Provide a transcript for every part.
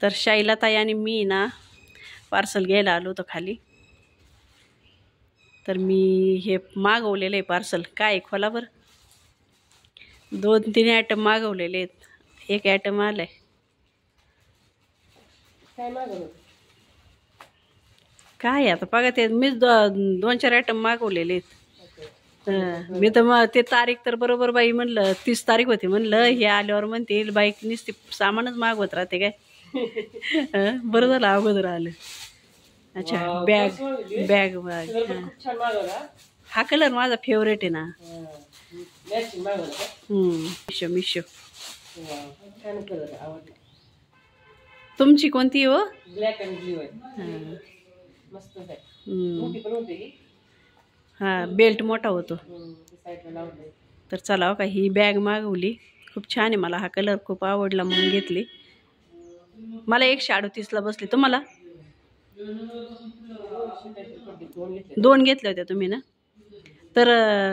तर शैलाताई आणि मी ना पार्सल घ्यायला आलो होतो खाली. तर मी हे मागवलेलं आहे पार्सल. काय खोला बरं. 2-3 आयटम मागवलेले आहेत. एक आयटम आलाय. काय मागवलं? काय आता बघा ते मीच 2-4 आयटम मागवलेले आहेत. मी तर मग ते तारीख तर बरोबर बाई म्हणलं 30 तारीख होती. म्हणलं हे आल्यावर म्हणतील बाईक नुसती सामानच मागवत राहते काय. बरं झालं अगोदर आलं. अच्छा बॅग बॅग बॅग हा कलर माझा फेवरेट आहे ना. मिशो तुमची कोणती हो? ब्लॅक अँड ब्ल्यू आहे. मस्त आहे. मोठी पण होते ही. हा बेल्ट मोठा होतो. तर चला हो का ही बॅग मागवली. खूप छान आहे. मला हा कलर खूप आवडला म्हणून घेतली. मला 138ला बसली. तुम्हाला 2 घेतल्या होत्या तुम्ही ना. तर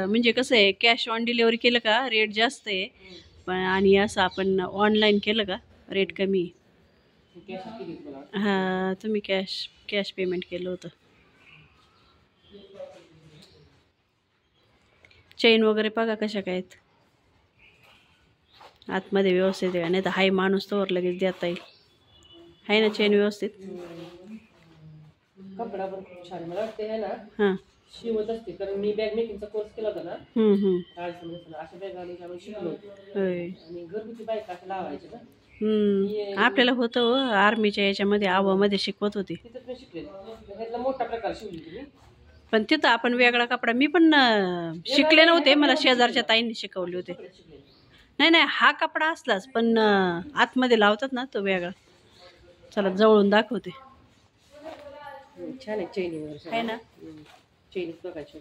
म्हणजे कसं आहे कॅश ऑन डिलिव्हरी केलं का रेट जास्त आहे. पण आणि असं आपण ऑनलाईन केलं का रेट कमी आहे. हां तुम्ही कॅश पेमेंट केलं होतं. चेन वगैरे बघा कशा काय आहेत. आतमध्ये व्यवस्थित आहे. नाही तर हाय माणूस तोवर लगेच देता येईल. आहे ना चेन व्यवस्थित. कपडा पण खूप छान. मला वाटते आहे ना हां शिवत असते. कारण मी बॅग मेकिंगचा कोर्स केला होता ना. अशा बॅग आम्ही शिकलो. आणि घरगुती बाईक असं लावायचे ना. आपल्याला होतं हो आर्मीच्या याच्यामध्ये आवामध्ये शिकवत होती. तिथं पण शिकले. ह्यातला मोठा प्रकार शिवली तुम्ही. पण तिथं आपण वेगळा कपडा मी पण शिकले नव्हते. मला शेजारच्या ताईंनी शिकवले होते. नाही नाही हा कपडा असलाच पण आतमध्ये लावतात ना तो वेगळा. चला जवळून दाखवते. छान आहे चेनीवर आहे ना. चेनी बघायची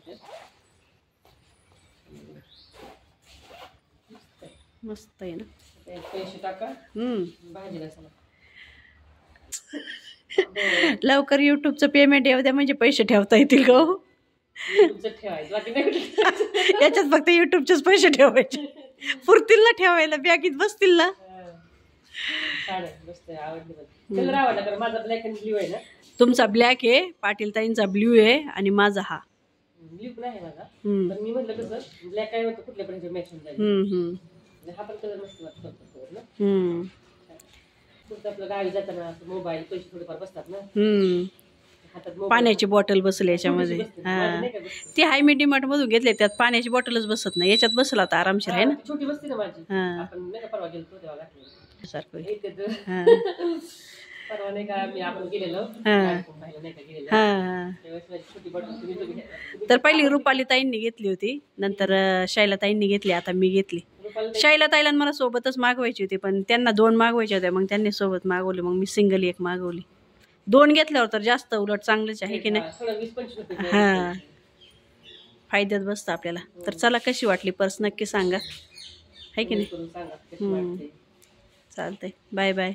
मस्त आहे ना. पैसे टाका भाजीला चला. लवकर युट्यूबचं पेमेंट येऊ द्या म्हणजे पैसे ठेवता येतील का हो. याच्यात फक्त युट्यूबचेच पैसे ठेवायचे. पुरतील ना ठेवायला. बॅगीत बसतील ना. तुमचा ब्लॅक आहे पाटील ताईंचा ब्ल्यू आहे आणि माझा हा ब्ल्यू पण आहे माझा. पण मी म्हटलं कसं ब्लॅक काय होतं कुठल्या पर्यंत मॅच होऊन जाईल. हा पण कलर मस्त वाटतो ना. आपलं गावी जाताना मोबाईल पैसे थोडेफार बसतात ना. पाण्याची बॉटल बसली याच्यामध्ये. हा ती हाय मी डीमार्ट मधून घेतले. त्यात पाण्याची बॉटलच बसत नाही. याच्यात बसला आता आरामशीर आहे ना. छोटी बसते ना माझी. आपण नाही का परवा गेलो तेव्हा घातली सारखं. परवा नाही का मी आपण गेलेलो. तर पहिली रुपाली ताईंनी घेतली होती. नंतर शैला ताईंनी घेतली. आता मी घेतली. शैला ताईला मला सोबतच मागवायची होती पण त्यांना 2 मागवायच्या होत्या. मग त्यांनी सोबत मागवली. मग मी सिंगल 1 मागवली. 2 घेतल्यावर तर जास्त उलट चांगलंच आहे की नाही. हां फायद्यात बसतं आपल्याला. तर चला कशी वाटली पर्स नक्की सांगा. आहे की नाही. चालतंय. Bye bye.